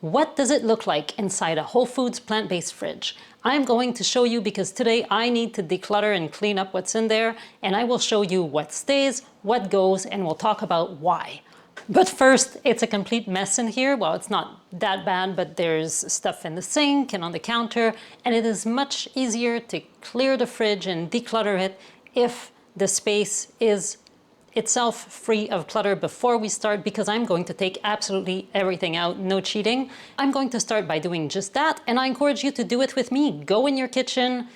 What does it look like inside a Whole Foods plant-based fridge? I'm going to show you because today I need to declutter and clean up what's in there, and I will show you what stays, what goes, and we'll talk about why. But first, it's a complete mess in here. Well, it's not that bad, but there's stuff in the sink and on the counter, and it is much easier to clear the fridge and declutter it if the space is itself free of clutter before we start, because I'm going to take absolutely everything out, no cheating. I'm going to start by doing just that, and I encourage you to do it with me. Go in your kitchen,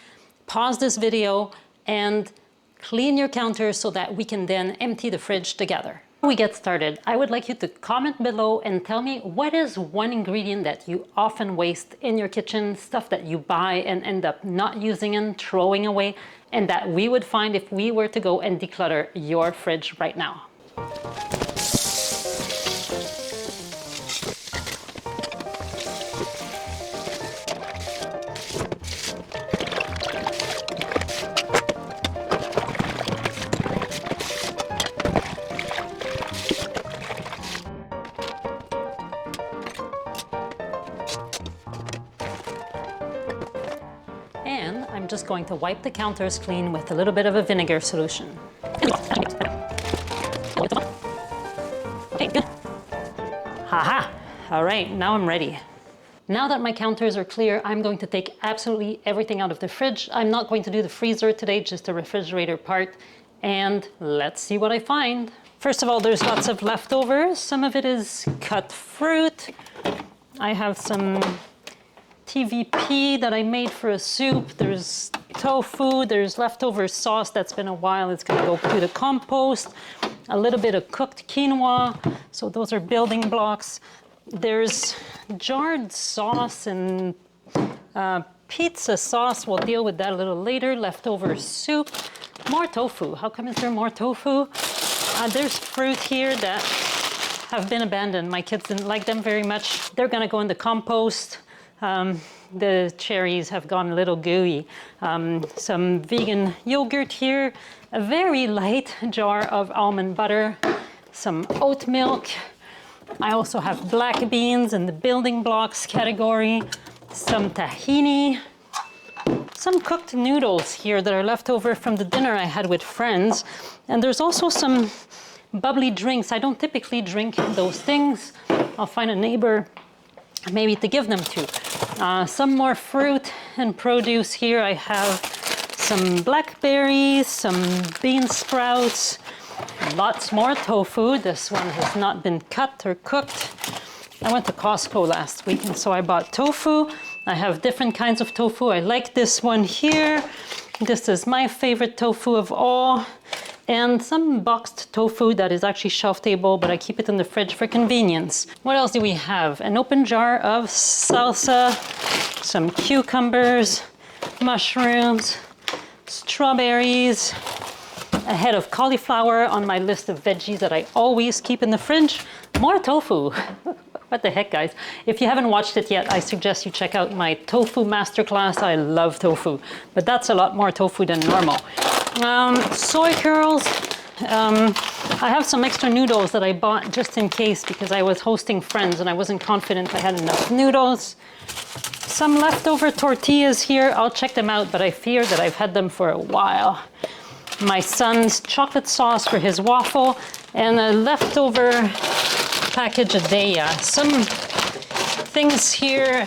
pause this video, and clean your counter so that we can then empty the fridge together. Before we get started, I would like you to comment below and tell me what is one ingredient that you often waste in your kitchen, stuff that you buy and end up not using and throwing away, and that we would find if we were to go and declutter your fridge right now. And I'm just going to wipe the counters clean with a little bit of a vinegar solution. Haha! All right, now I'm ready. Now that my counters are clear, I'm going to take absolutely everything out of the fridge. I'm not going to do the freezer today, just the refrigerator part. And let's see what I find. First of all, there's lots of leftovers. Some of it is cut fruit. I have some TVP that I made for a soup. There's tofu, there's leftover sauce that's been a while. It's gonna go through the compost. A little bit of cooked quinoa. So those are building blocks. There's jarred sauce and pizza sauce. We'll deal with that a little later. Leftover soup. More tofu. How come is there more tofu? There's fruit here that have been abandoned. My kids didn't like them very much. They're gonna go in the compost. The cherries have gone a little gooey. Some vegan yogurt here, a very light jar of almond butter, some oat milk. I also have black beans in the building blocks category, some tahini, some cooked noodles here that are left over from the dinner I had with friends. And there's also some bubbly drinks. I don't typically drink those things. I'll find a neighbor maybe to give them to. Some more fruit and produce here. I have some blackberries, some bean sprouts, lots more tofu. This one has not been cut or cooked. I went to Costco last week, and so I bought tofu. I have different kinds of tofu. I like this one here. This is my favorite tofu of all. And some boxed tofu that is actually shelf stable, but I keep it in the fridge for convenience. What else do we have? An open jar of salsa, some cucumbers, mushrooms, strawberries, a head of cauliflower on my list of veggies that I always keep in the fridge. More tofu. What the heck, guys? If you haven't watched it yet, I suggest you check out my tofu masterclass. I love tofu, but that's a lot more tofu than normal. Soy curls. I have some extra noodles that I bought just in case because I was hosting friends and I wasn't confident I had enough noodles. Some leftover tortillas here. I'll check them out, but I fear that I've had them for a while. My son's chocolate sauce for his waffle and a leftover package of Daya. Some things here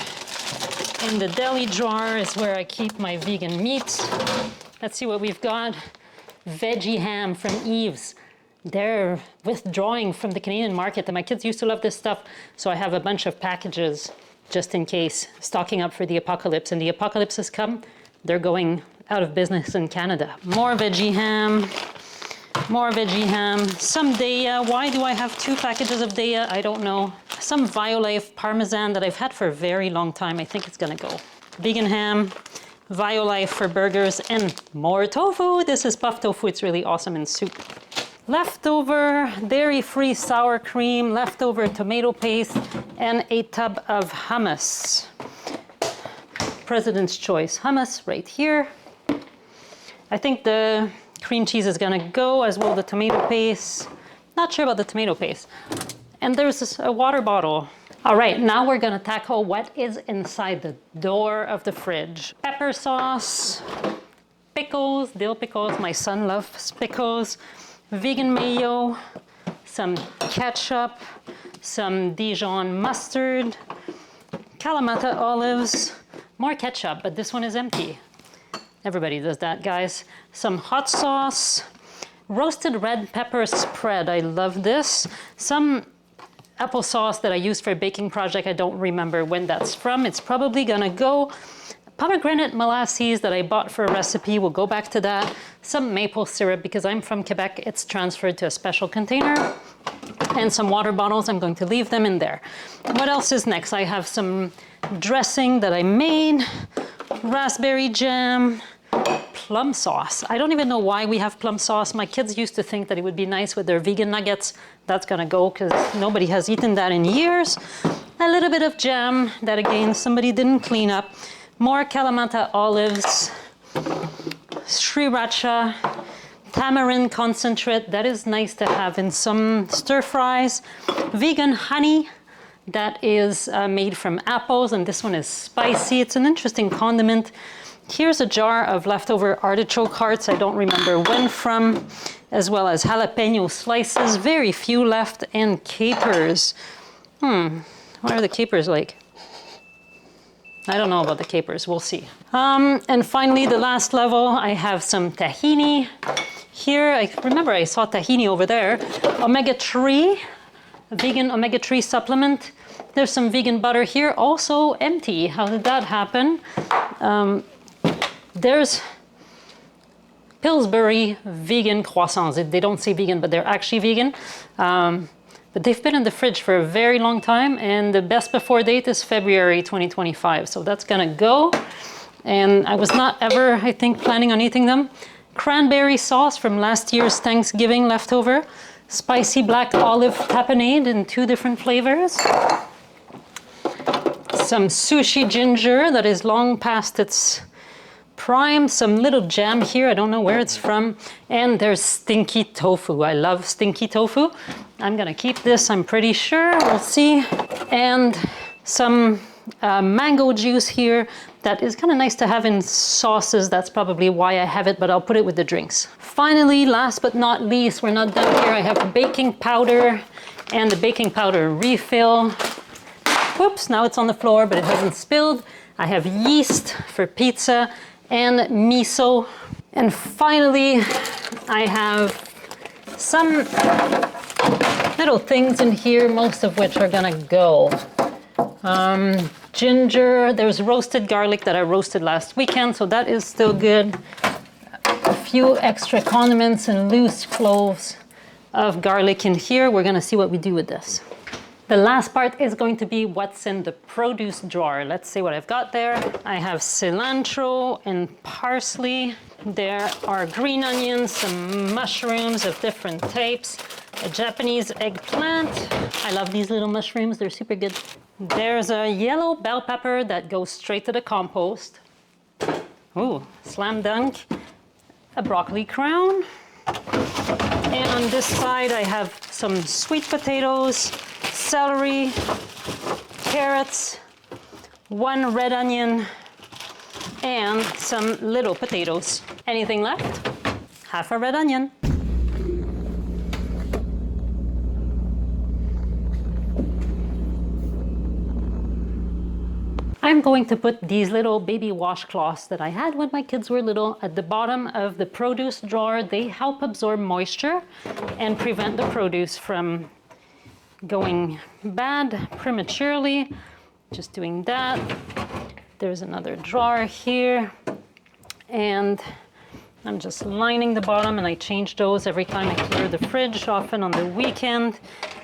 in the deli drawer is where I keep my vegan meats. Let's see what we've got. Veggie ham from Eve's. They're withdrawing from the Canadian market, and my kids used to love this stuff, so I have a bunch of packages just in case, stocking up for the apocalypse. And the apocalypse has come. They're going out of business in Canada. More veggie ham. More veggie ham. Some Daya. Why do I have 2 packages of Daya? I don't know. Some Violife Parmesan that I've had for a very long time. I think it's gonna go. Vegan ham. Violife for burgers, and more tofu. This is puff tofu. It's really awesome in soup. Leftover dairy-free sour cream, leftover tomato paste, and a tub of hummus. President's Choice hummus right here. I think the cream cheese is gonna go, as well the tomato paste. Not sure about the tomato paste. And there's a water bottle. All right, now we're gonna tackle what is inside the door of the fridge. Pepper sauce, pickles, dill pickles, my son loves pickles, vegan mayo, some ketchup, some Dijon mustard, Kalamata olives, more ketchup, but this one is empty. Everybody does that, guys. Some hot sauce, roasted red pepper spread, I love this. Some applesauce that I used for a baking project, I don't remember when that's from. It's probably gonna go. Pomegranate molasses that I bought for a recipe, we'll go back to that. Some maple syrup, because I'm from Quebec, it's transferred to a special container. And some water bottles, I'm going to leave them in there. What else is next? I have some dressing that I made, raspberry jam, plum sauce. I don't even know why we have plum sauce. My kids used to think that it would be nice with their vegan nuggets. That's gonna go because nobody has eaten that in years. A little bit of jam that again, somebody didn't clean up. More Kalamata olives, sriracha, tamarind concentrate. That is nice to have in some stir fries. Vegan honey that is made from apples, and this one is spicy. It's an interesting condiment. Here's a jar of leftover artichoke hearts, I don't remember when from, as well as jalapeno slices, very few left, and capers. What are the capers like? I don't know about the capers, we'll see. And finally, the last level, I have some tahini. Here, I remember I saw tahini over there. Omega-3, vegan omega-3 supplement. There's some vegan butter here, also empty. How did that happen? There's Pillsbury vegan croissants. They don't say vegan, but they're actually vegan. But they've been in the fridge for a very long time, and the best before date is February 2025. So that's gonna go. And I was not ever, I think, planning on eating them. Cranberry sauce from last year's Thanksgiving leftover. Spicy black olive tapenade in 2 different flavors. Some sushi ginger that is long past its prime, some little jam here, I don't know where it's from, and there's stinky tofu. I love stinky tofu. I'm gonna keep this, I'm pretty sure, we'll see. And some mango juice here that is kind of nice to have in sauces. That's probably why I have it, but I'll put it with the drinks. Finally, last but not least, we're not done here. I have baking powder and the baking powder refill. Whoops, now it's on the floor, but it hasn't spilled. I have yeast for pizza and miso. And finally, I have some little things in here, most of which are gonna go. Ginger, there's roasted garlic that I roasted last weekend, so that is still good. A few extra condiments and loose cloves of garlic in here. We're gonna see what we do with this. The last part is going to be what's in the produce drawer. Let's see what I've got there. I have cilantro and parsley. There are green onions, some mushrooms of different types, a Japanese eggplant. I love these little mushrooms, they're super good. There's a yellow bell pepper that goes straight to the compost. Ooh, slam dunk. A broccoli crown. And on this side, I have some sweet potatoes, celery, carrots, 1 red onion, and some little potatoes. Anything left? Half a red onion. I'm going to put these little baby washcloths that I had when my kids were little at the bottom of the produce drawer. They help absorb moisture and prevent the produce from going bad prematurely. Just doing that. There's another drawer here, and I'm just lining the bottom, and I change those every time I clear the fridge, often on the weekend.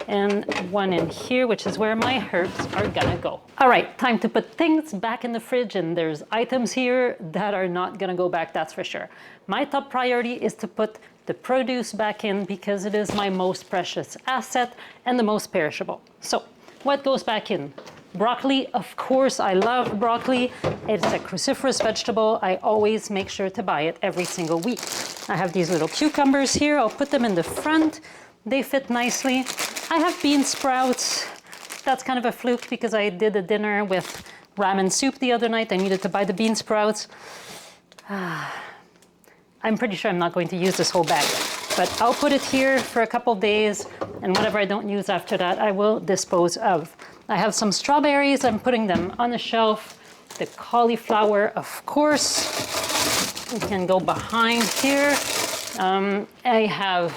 And one in here, which is where my herbs are gonna go. All right, time to put things back in the fridge, and there's items here that are not gonna go back, that's for sure. My top priority is to put the produce back in because it is my most precious asset and the most perishable. So, what goes back in? Broccoli, of course, I love broccoli. It's a cruciferous vegetable. I always make sure to buy it every single week. I have these little cucumbers here. I'll put them in the front. They fit nicely. I have bean sprouts, That's kind of a fluke because I did a dinner with ramen soup the other night. I needed to buy the bean sprouts. I'm pretty sure I'm not going to use this whole bag, but I'll put it here for a couple days, and whatever I don't use after that, I will dispose of. I have some strawberries. I'm putting them on the shelf. The cauliflower, of course, it can go behind here. I have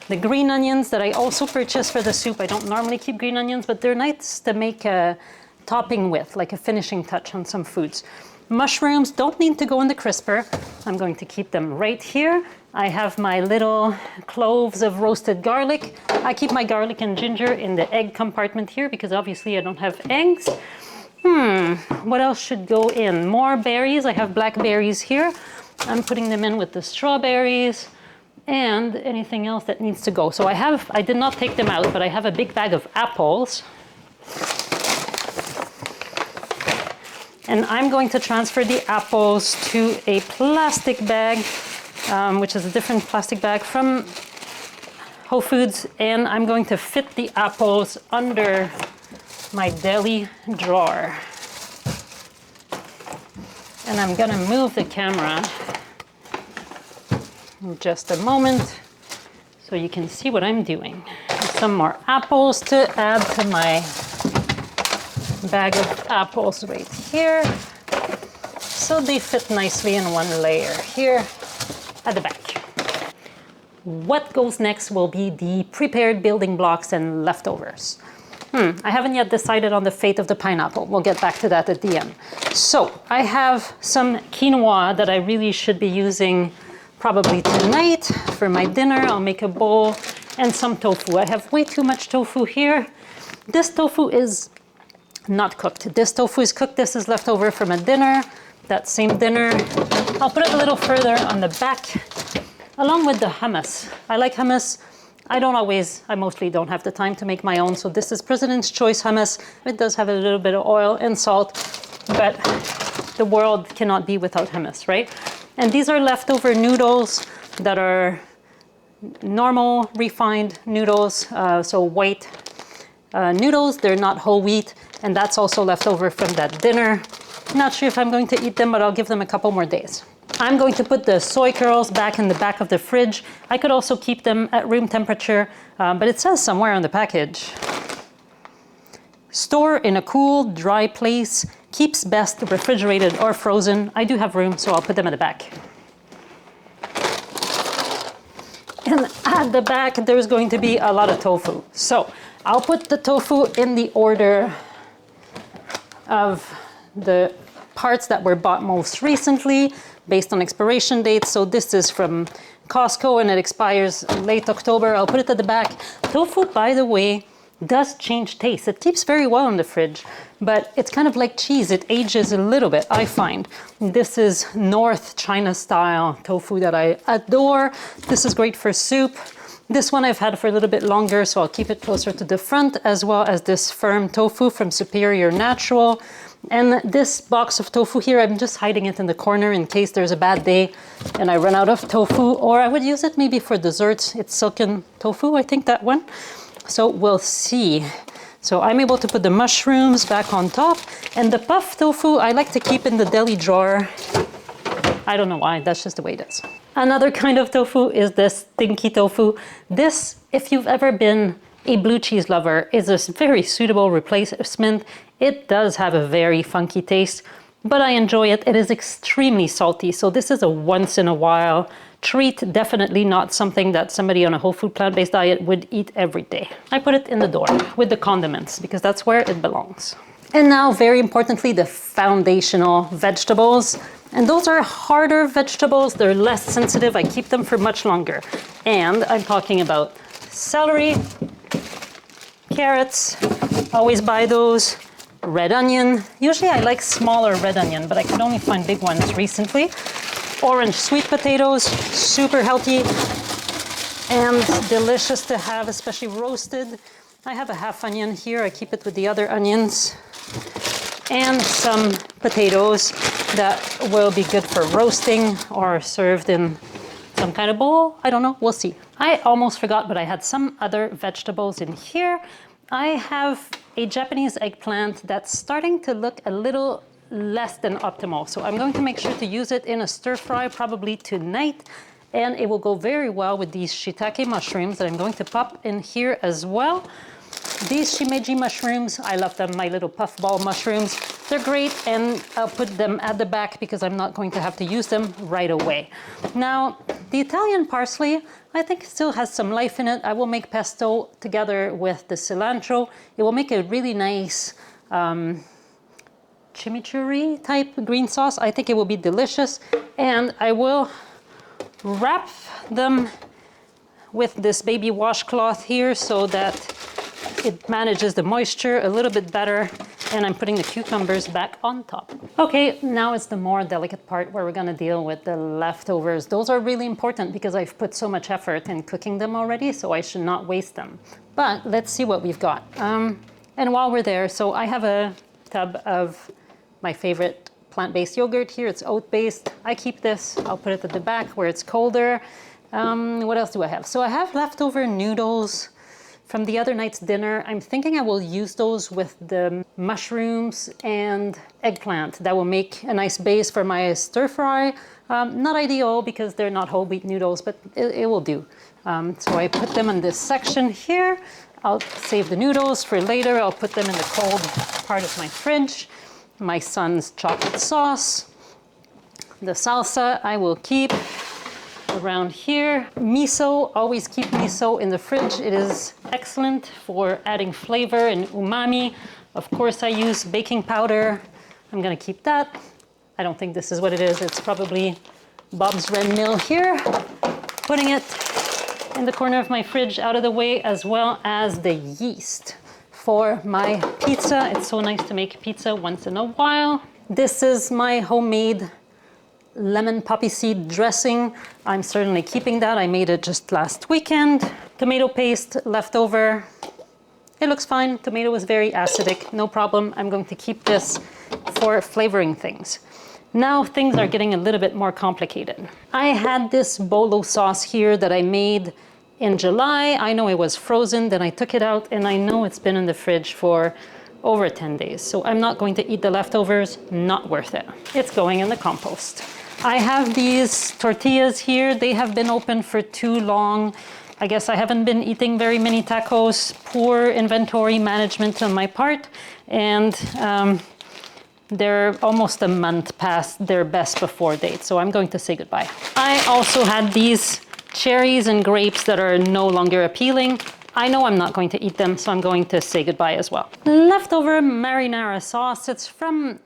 the green onions that I also purchased for the soup. I don't normally keep green onions, but they're nice to make a topping with, like a finishing touch on some foods. Mushrooms don't need to go in the crisper. I'm going to keep them right here. I have my little cloves of roasted garlic. I keep my garlic and ginger in the egg compartment here because obviously I don't have eggs. What else should go in? More berries. I have blackberries here. I'm putting them in with the strawberries and anything else that needs to go. So I did not take them out, but I have a big bag of apples. And I'm going to transfer the apples to a plastic bag, which is a different plastic bag from Whole Foods. And I'm going to fit the apples under my deli drawer. And I'm gonna move the camera in just a moment so you can see what I'm doing. Some more apples to add to my bag of apples right here. So they fit nicely in one layer here at the back. What goes next will be the prepared building blocks and leftovers. I haven't yet decided on the fate of the pineapple. We'll get back to that at the end. So I have some quinoa that I really should be using probably tonight for my dinner. I'll make a bowl, and some tofu. I have way too much tofu here. This tofu is not cooked. This tofu is cooked. This is left over from a dinner, that same dinner. I'll put it a little further on the back, along with the hummus. I like hummus. I mostly don't have the time to make my own, so this is President's Choice hummus. It does have a little bit of oil and salt, but the world cannot be without hummus, right? And these are leftover noodles that are normal refined noodles, so white noodles. They're not whole wheat, and that's also left over from that dinner. Not sure if I'm going to eat them, but I'll give them a couple more days. I'm going to put the soy curls back in the back of the fridge. I could also keep them at room temperature, but it says somewhere on the package. Store in a cool, dry place. Keeps best refrigerated or frozen. I do have room, so I'll put them at the back. And at the back, there's going to be a lot of tofu. So I'll put the tofu in the order of the parts that were bought most recently, based on expiration dates. So this is from Costco and it expires late October. I'll put it at the back. Tofu, by the way, does change taste. It keeps very well in the fridge, but it's kind of like cheese. It ages a little bit, I find. This is North China style tofu that I adore. This is great for soup. This one I've had for a little bit longer, so I'll keep it closer to the front, as well as this firm tofu from Superior Natural. And this box of tofu here, I'm just hiding it in the corner in case there's a bad day and I run out of tofu, or I would use it maybe for desserts. It's silken tofu, I think, that one. So we'll see. So I'm able to put the mushrooms back on top, and the puff tofu I like to keep in the deli drawer. I don't know why, that's just the way it is. Another kind of tofu is this stinky tofu. This, if you've ever been a blue cheese lover, is a very suitable replacement. It does have a very funky taste, but I enjoy it. It is extremely salty, so this is a once in a while treat, definitely not something that somebody on a whole food plant-based diet would eat every day. I put it in the door with the condiments because that's where it belongs. And now, very importantly, the foundational vegetables. And those are harder vegetables. They're less sensitive. I keep them for much longer. And I'm talking about celery, carrots, always buy those. Red onion. Usually I like smaller red onion, but I could only find big ones recently. Orange sweet potatoes, super healthy and delicious to have, especially roasted. I have a half onion here. I keep it with the other onions. And some potatoes that will be good for roasting or served in some kind of bowl. I don't know, we'll see. I almost forgot, but I had some other vegetables in here. I have a Japanese eggplant that's starting to look a little less than optimal. So I'm going to make sure to use it in a stir fry probably tonight, and it will go very well with these shiitake mushrooms that I'm going to pop in here as well. These shimeji mushrooms, I love them, my little puffball mushrooms. They're great, and I'll put them at the back because I'm not going to have to use them right away. Now, the Italian parsley, I think still has some life in it. I will make pesto together with the cilantro. It will make a really nice chimichurri type green sauce. I think it will be delicious. And I will wrap them with this baby washcloth here so that it manages the moisture a little bit better, and I'm putting the cucumbers back on top. Okay, now it's the more delicate part where we're gonna deal with the leftovers. Those are really important because I've put so much effort in cooking them already, so I should not waste them. But let's see what we've got. And while we're there, so I have a tub of my favorite plant-based yogurt here. It's oat-based. I keep this, I'll put it at the back where it's colder. What else do I have? So I have leftover noodles from the other night's dinner. I'm thinking I will use those with the mushrooms and eggplant. That will make a nice base for my stir fry. Not ideal because they're not whole wheat noodles, but it will do. So I put them in this section here. I'll save the noodles for later. I'll put them in the cold part of my fridge. My son's chocolate sauce. The salsa I will keep around here. Miso, always keep miso in the fridge. It is excellent for adding flavor and umami. Of course, I use baking powder. I'm gonna keep that. I don't think this is what it is. It's probably Bob's Red Mill here. Putting it in the corner of my fridge out of the way, as well as the yeast for my pizza. It's so nice to make pizza once in a while. This is my homemade lemon poppy seed dressing. I'm certainly keeping that. I made it just last weekend. Tomato paste left over. It looks fine. Tomato is very acidic, no problem. I'm going to keep this for flavoring things. Now things are getting a little bit more complicated. I had this bolo sauce here that I made in July. I know it was frozen, then I took it out, and I know it's been in the fridge for over 10 days. So I'm not going to eat the leftovers, not worth it. It's going in the compost. I have these tortillas here. They have been open for too long. I guess I haven't been eating very many tacos. Poor inventory management on my part. And they're almost a month past their best before date. So I'm going to say goodbye. I also had these cherries and grapes that are no longer appealing. I know I'm not going to eat them, so I'm going to say goodbye as well. Leftover marinara sauce. It's from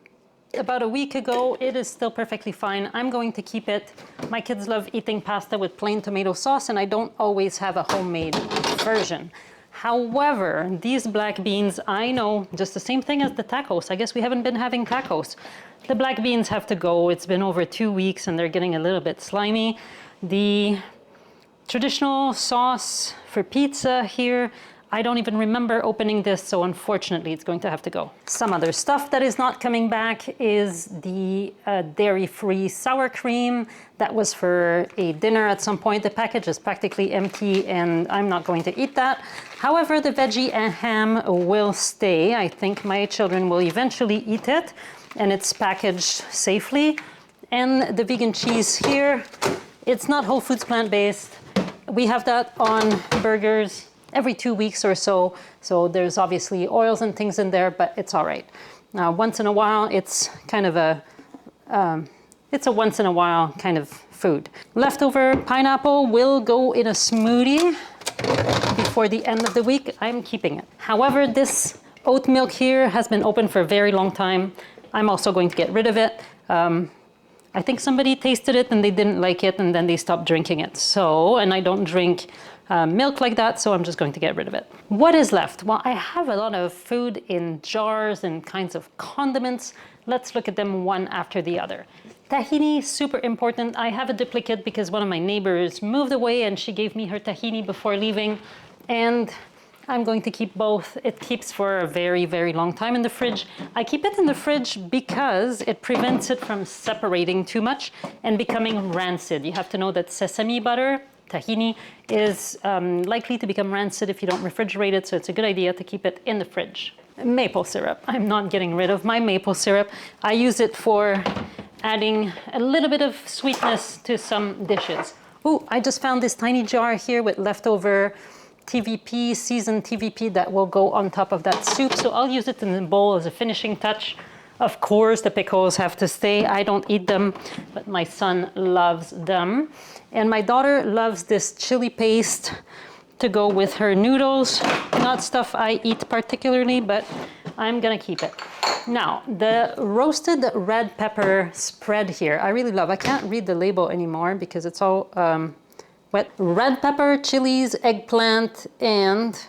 about a week ago. It is still perfectly fine. I'm going to keep it. My kids love eating pasta with plain tomato sauce, and I don't always have a homemade version. However, these black beans, I know, just the same thing as the tacos. I guess we haven't been having tacos. The black beans have to go. It's been over 2 weeks and they're getting a little bit slimy. The traditional sauce for pizza here, I don't even remember opening this, so unfortunately it's going to have to go. Some other stuff that is not coming back is the dairy-free sour cream. That was for a dinner at some point. The package is practically empty and I'm not going to eat that. However, the veggie and ham will stay. I think my children will eventually eat it, and it's packaged safely. And the vegan cheese here, it's not Whole Foods plant-based. We have that on burgers every 2 weeks or so. So there's obviously oils and things in there, but it's all right. Now, once in a while, it's kind of a once in a while kind of food. Leftover pineapple will go in a smoothie before the end of the week. I'm keeping it. However, this oat milk here has been open for a very long time. I'm also going to get rid of it. I think somebody tasted it and they didn't like it, and then they stopped drinking it. So, and I don't drink milk like that, so I'm just going to get rid of it. What is left? Well, I have a lot of food in jars and kinds of condiments. Let's look at them one after the other. Tahini, super important. I have a duplicate because one of my neighbors moved away and she gave me her tahini before leaving, and I'm going to keep both. It keeps for a very, very long time in the fridge. I keep it in the fridge because it prevents it from separating too much and becoming rancid. You have to know that sesame butter, tahini, is likely to become rancid if you don't refrigerate it, so it's a good idea to keep it in the fridge. maple syrup. I'm not getting rid of my maple syrup. I use it for adding a little bit of sweetness to some dishes. Oh, I just found this tiny jar here with leftover TVP, seasoned TVP that will go on top of that soup. So I'll use it in the bowl as a finishing touch. Of course, the pickles have to stay. I don't eat them, but my son loves them. And my daughter loves this chili paste to go with her noodles. Not stuff I eat particularly, but I'm gonna keep it. Now, the roasted red pepper spread here, I really love. I can't read the label anymore because it's all wet. Red pepper, chilies, eggplant, and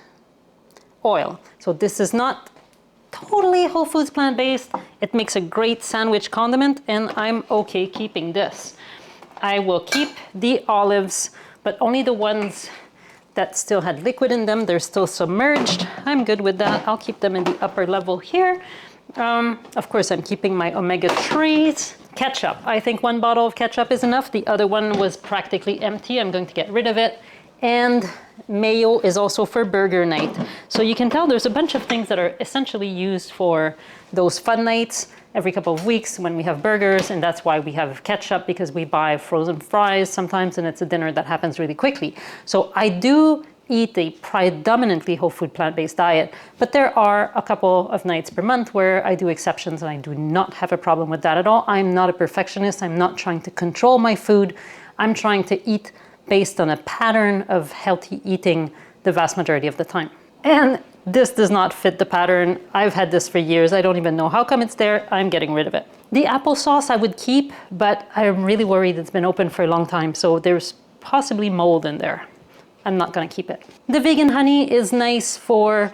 oil. So this is not totally whole foods plant-based. It makes a great sandwich condiment, and I'm okay keeping this. I will keep the olives, but only the ones that still had liquid in them. They're still submerged. I'm good with that. I'll keep them in the upper level here. Of course, I'm keeping my omega-3s. Ketchup. I think 1 bottle of ketchup is enough. The other one was practically empty. I'm going to get rid of it. And mayo is also for burger night. So you can tell there's a bunch of things that are essentially used for those fun nights every couple of weeks when we have burgers, and that's why we have ketchup, because we buy frozen fries sometimes and it's a dinner that happens really quickly. So I do eat a predominantly whole food plant-based diet, but there are a couple of nights per month where I do exceptions, and I do not have a problem with that at all. I'm not a perfectionist. I'm not trying to control my food. I'm trying to eat based on a pattern of healthy eating the vast majority of the time. And this does not fit the pattern. I've had this for years. I don't even know how come it's there. I'm getting rid of it. The applesauce I would keep, but I'm really worried it's been open for a long time, so there's possibly mold in there. I'm not gonna keep it. The vegan honey is nice for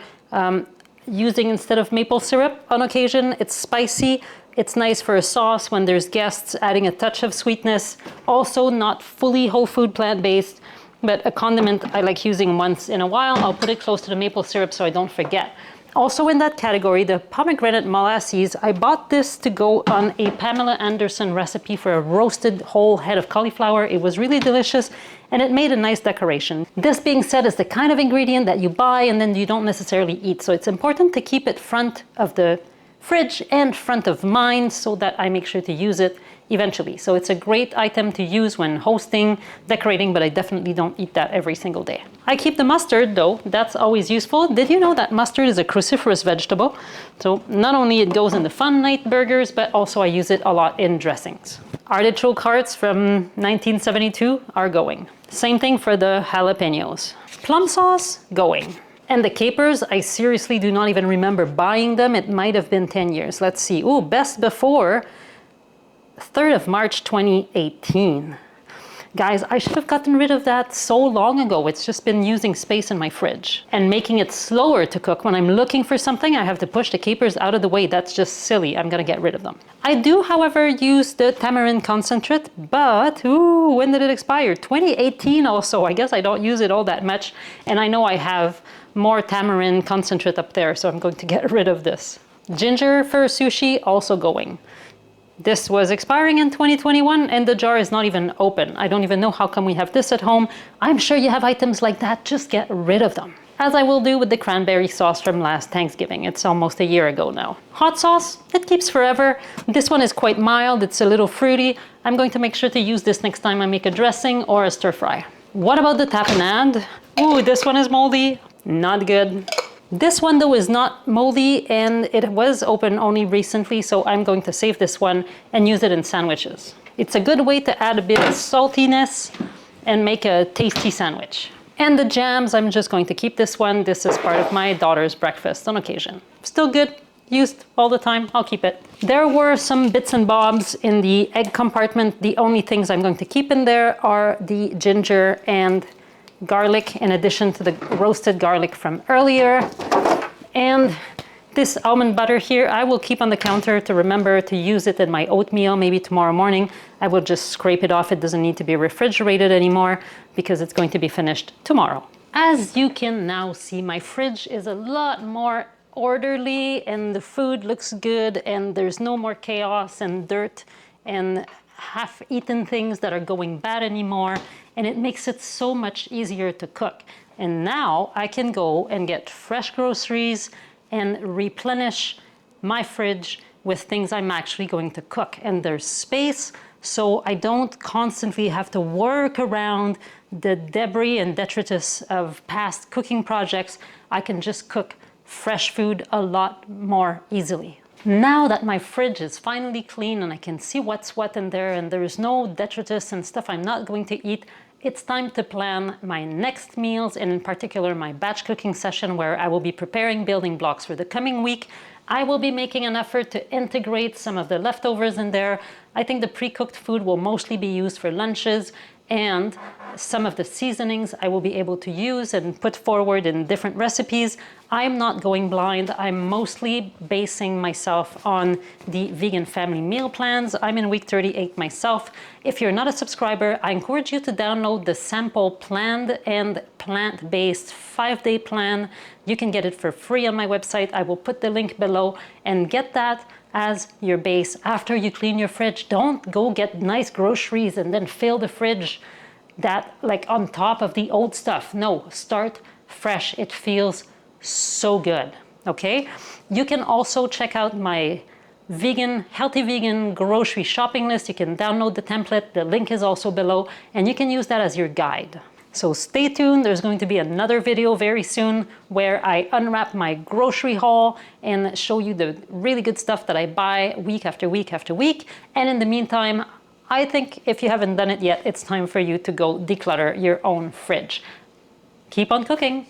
using instead of maple syrup on occasion. It's spicy. It's nice for a sauce when there's guests, adding a touch of sweetness. Also not fully whole food plant-based, but a condiment I like using once in a while. I'll put it close to the maple syrup so I don't forget. Also in that category, the pomegranate molasses, I bought this to go on a Pamela Anderson recipe for a roasted whole head of cauliflower. It was really delicious and it made a nice decoration. This being said, is the kind of ingredient that you buy and then you don't necessarily eat. So it's important to keep it front of the fridge and front of mind so that I make sure to use it eventually. So it's a great item to use when hosting, decorating, but I definitely don't eat that every single day. I keep the mustard though, that's always useful. Did you know that mustard is a cruciferous vegetable? So not only it goes in the fun night burgers, but also I use it a lot in dressings. Artichoke hearts from 1972 are going. Same thing for the jalapenos. Plum sauce, going. And the capers, I seriously do not even remember buying them. It might have been 10 years. Let's see. Ooh, best before 3rd of March 2018. Guys, I should have gotten rid of that so long ago. It's just been using space in my fridge and making it slower to cook. When I'm looking for something, I have to push the capers out of the way. That's just silly. I'm gonna get rid of them. I do, however, use the tamarind concentrate, but ooh, when did it expire? 2018 also. I guess I don't use it all that much. And I know I have more tamarind concentrate up there, so I'm going to get rid of this. Ginger for sushi, also going. This was expiring in 2021 and the jar is not even open. I don't even know how come we have this at home. I'm sure you have items like that, just get rid of them. As I will do with the cranberry sauce from last Thanksgiving. It's almost a year ago now. Hot sauce, it keeps forever. This one is quite mild, it's a little fruity. I'm going to make sure to use this next time I make a dressing or a stir fry. What about the tapenade? Ooh, this one is moldy, not good. This one though is not moldy and it was open only recently, so I'm going to save this one and use it in sandwiches. It's a good way to add a bit of saltiness and make a tasty sandwich. And the jams, I'm just going to keep this one. This is part of my daughter's breakfast on occasion. Still good, used all the time, I'll keep it. There were some bits and bobs in the egg compartment. The only things I'm going to keep in there are the ginger and garlic, in addition to the roasted garlic from earlier. And this almond butter here, I will keep on the counter to remember to use it in my oatmeal. Maybe tomorrow morning, I will just scrape it off. It doesn't need to be refrigerated anymore because it's going to be finished tomorrow. As you can now see, my fridge is a lot more orderly and the food looks good and there's no more chaos and dirt and half-eaten things that are going bad anymore, and it makes it so much easier to cook. And now I can go and get fresh groceries and replenish my fridge with things I'm actually going to cook. And there's space, so I don't constantly have to work around the debris and detritus of past cooking projects. I can just cook fresh food a lot more easily. Now that my fridge is finally clean and I can see what's what in there and there's no detritus and stuff I'm not going to eat, it's time to plan my next meals, and in particular my batch cooking session where I will be preparing building blocks for the coming week. I will be making an effort to integrate some of the leftovers in there. I think the pre-cooked food will mostly be used for lunches, and some of the seasonings I will be able to use and put forward in different recipes. I'm not going blind. I'm mostly basing myself on the vegan family meal plans. I'm in week 38 myself. If you're not a subscriber, I encourage you to download the sample planned and plant-based 5-day plan. You can get it for free on my website. I will put the link below, and get that as your base. After you clean your fridge, don't go get nice groceries and then fill the fridge that like on top of the old stuff. No, start fresh. It feels so good, okay? You can also check out my healthy vegan grocery shopping list. You can download the template. The link is also below, and you can use that as your guide. So stay tuned, there's going to be another video very soon where I unwrap my grocery haul and show you the really good stuff that I buy week after week after week. And in the meantime, I think if you haven't done it yet, it's time for you to go declutter your own fridge. Keep on cooking.